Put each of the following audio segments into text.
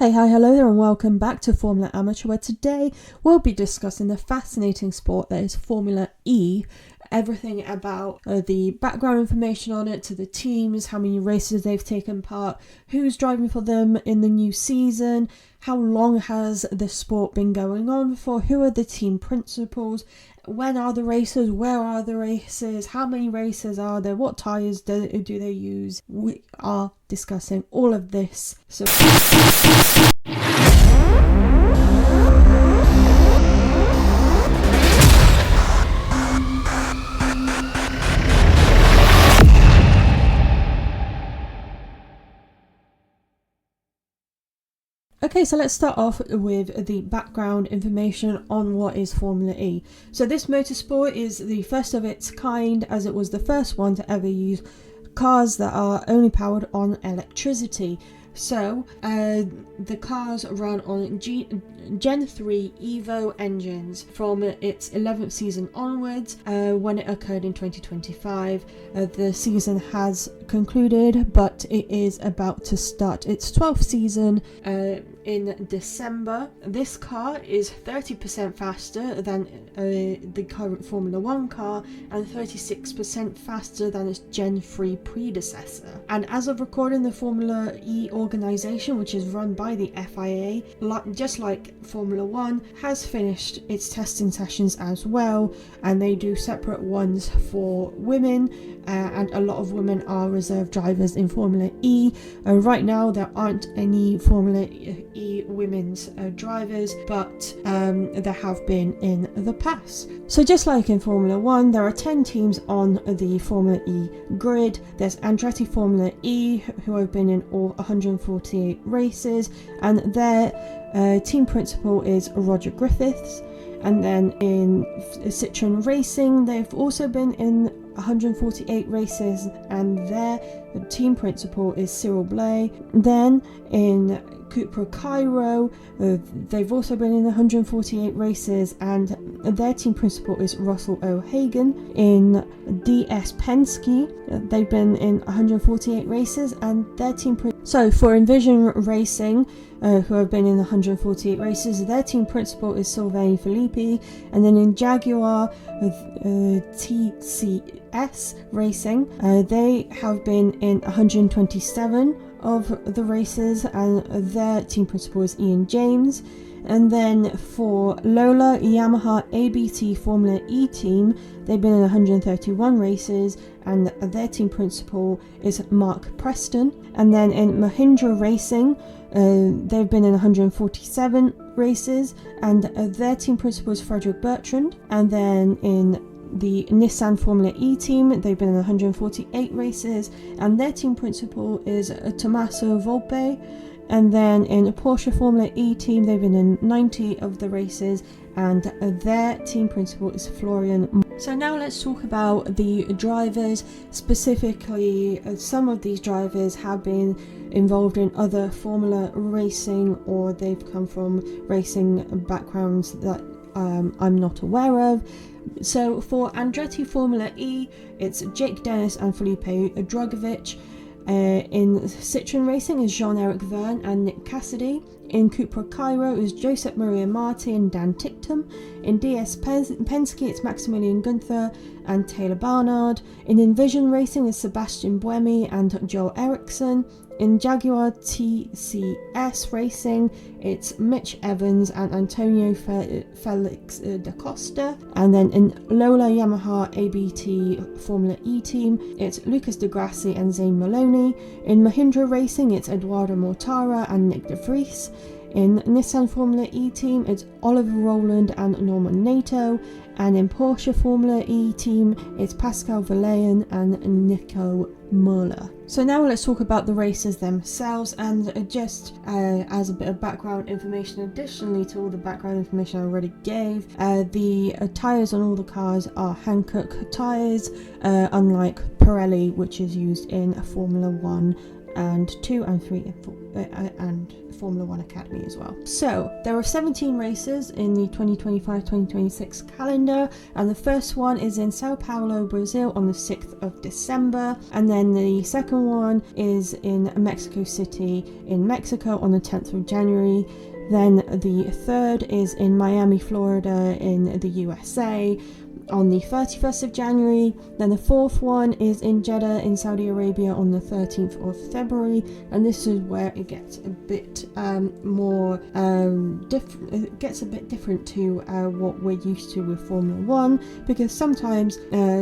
Hi, hello there and welcome back to Formula Amateur, where today we'll be discussing the fascinating sport that is Formula E. Everything about the background information on it, to the teams, how many races they've taken part, who's driving for them in the new season, how long has the sport been going on for, who are the team principals, when are the races, where are the races, how many races are there, what tyres do they use. We are discussing all of this. So Okay, so let's start off with the background information on what is Formula E. So this motorsport is the first of its kind, as it was the first one to ever use cars that are only powered on electricity. So the cars run on Gen 3 Evo engines from its 11th season onwards, when it occurred in 2025. The season has concluded, but it is about to start its 12th season in December. This car is 30% faster than the current Formula 1 car and 36% faster than its Gen 3 predecessor. And as of recording, the Formula E organization, which is run by the FIA, just like Formula 1, has finished its testing sessions as well, and they do separate ones for women, and a lot of women are reserve drivers in Formula E. Right now there aren't any Formula E women's drivers, but there have been in the past. So just like in Formula 1, there are 10 teams on the Formula E grid. There's Andretti Formula E, who have been in all 148 races, and their team principal is Roger Griffiths. And then in Citroën Racing, they've also been in 148 races, and their team principal is Cyril Blay. Then in Cupra Cairo, they've also been in 148 races, and their team principal is Russell O'Hagan. In DS Penske, they've been in 148 races, and their team So for Envision Racing, who have been in 148 races, their team principal is Sylvain Philippi. And then in Jaguar TCS Racing, they have been in 127 of the races, and their team principal is Ian James. And then for Lola Yamaha ABT Formula E team, they've been in 131 races, and their team principal is Mark Preston. And then in Mahindra Racing, they've been in 147 races, and their team principal is Frederick Bertrand. And then in the Nissan Formula E team, they've been in 148 races, and their team principal is Tommaso Volpe. And then in Porsche Formula E team, they've been in 90 of the races, and their team principal is Florian. So now let's talk about the drivers. Specifically, some of these drivers have been involved in other Formula racing, or they've come from racing backgrounds that I'm not aware of. So for Andretti Formula E, it's Jake Dennis and Felipe Drugovich. In Citroën Racing is Jean-Eric Verne and Nick Cassidy. In Cupra Cairo is Josep Maria Marti and Dan Ticktum. In DS Penske, it's Maximilian Gunther and Taylor Barnard. In Envision Racing is Sebastian Buemi and Joel Eriksson. In Jaguar TCS Racing, it's Mitch Evans and Antonio Felix da Costa. And then in Lola Yamaha ABT Formula E team, it's Lucas de Grassi and Zane Maloney. In Mahindra Racing, it's Eduardo Mortara and Nick de Vries. In Nissan Formula E team, it's Oliver Rowland and Norman Nato. And in Porsche Formula E team, it's Pascal Verlaine and Nico Muller. So now let's talk about the races themselves, and just as a bit of background information additionally to all the background information I already gave, the tyres on all the cars are Hankook tyres, unlike Pirelli, which is used in Formula 1 and 2 and 3 and Formula 1 Academy as well. So there are 17 races in the 2025-2026 calendar, and the first one is in Sao Paulo, Brazil on the 6th of December, and then the second one is in Mexico City in Mexico on the 10th of January. Then the third is in Miami, Florida in the USA on the 31st of January. Then the fourth one is in Jeddah in Saudi Arabia on the 13th of February, and this is where it gets a bit more different. It gets a bit different to what we're used to with Formula 1, because sometimes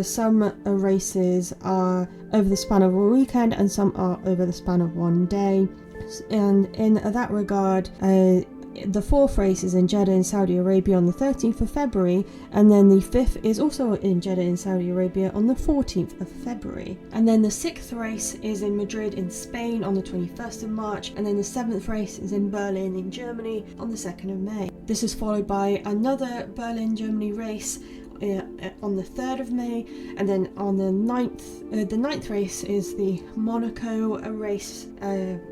some races are over the span of a weekend and some are over the span of one day, and in that regard the fourth race is in Jeddah in Saudi Arabia on the 13th of February, and then the fifth is also in Jeddah in Saudi Arabia on the 14th of February. And then the sixth race is in Madrid in Spain on the 21st of March, and then the seventh race is in Berlin in Germany on the 2nd of May. This is followed by another Berlin, Germany race on the 3rd of May, and then on the 9th race is the Monaco race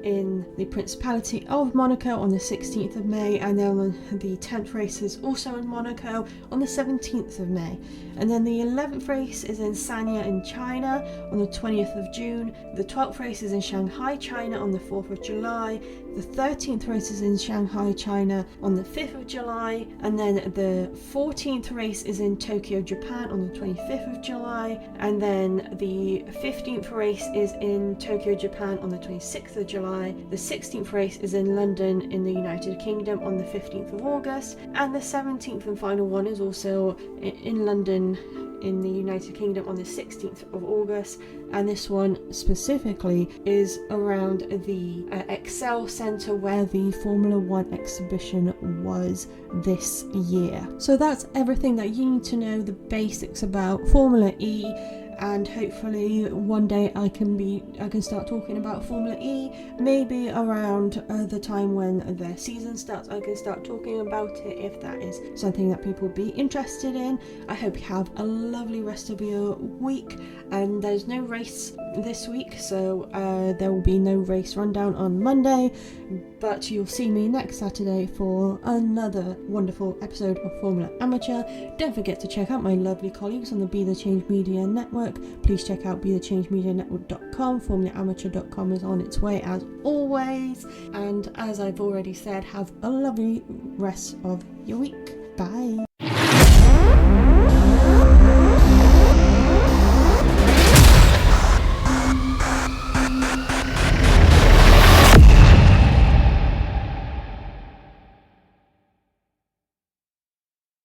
in the Principality of Monaco on the 16th of May, and then the 10th race is also in Monaco on the 17th of May, and then the 11th race is in Sanya in China on the 20th of June, the 12th race is in Shanghai, China on the 4th of July, the 13th race is in Shanghai, China on the 5th of July, and then the 14th race is in Tokyo, Japan on the 25th of July, and then the 15th race is in Tokyo, Japan on the 26th of July, the 16th race is in London in the United Kingdom on the 15th of August, and the 17th and final one is also in London in the United Kingdom on the 16th of August, and this one specifically is around the Excel Centre where the Formula 1 exhibition was this year. So that's everything that you need to know, the basics about Formula E, and hopefully one day I can start talking about Formula E. Maybe around the time when their season starts I can start talking about it, if that is something that people would be interested in. I hope you have a lovely rest of your week, and there's no race this week, so there will be no race rundown on Monday, but you'll see me next Saturday for another wonderful episode of Formula Amateur. Don't forget to check out my lovely colleagues on the Be The Change Media Network. Please check out BeTheChangeMediaNetwork.com. FormulaAmateur.com is on its way as always, and as I've already said, have a lovely rest of your week. Bye.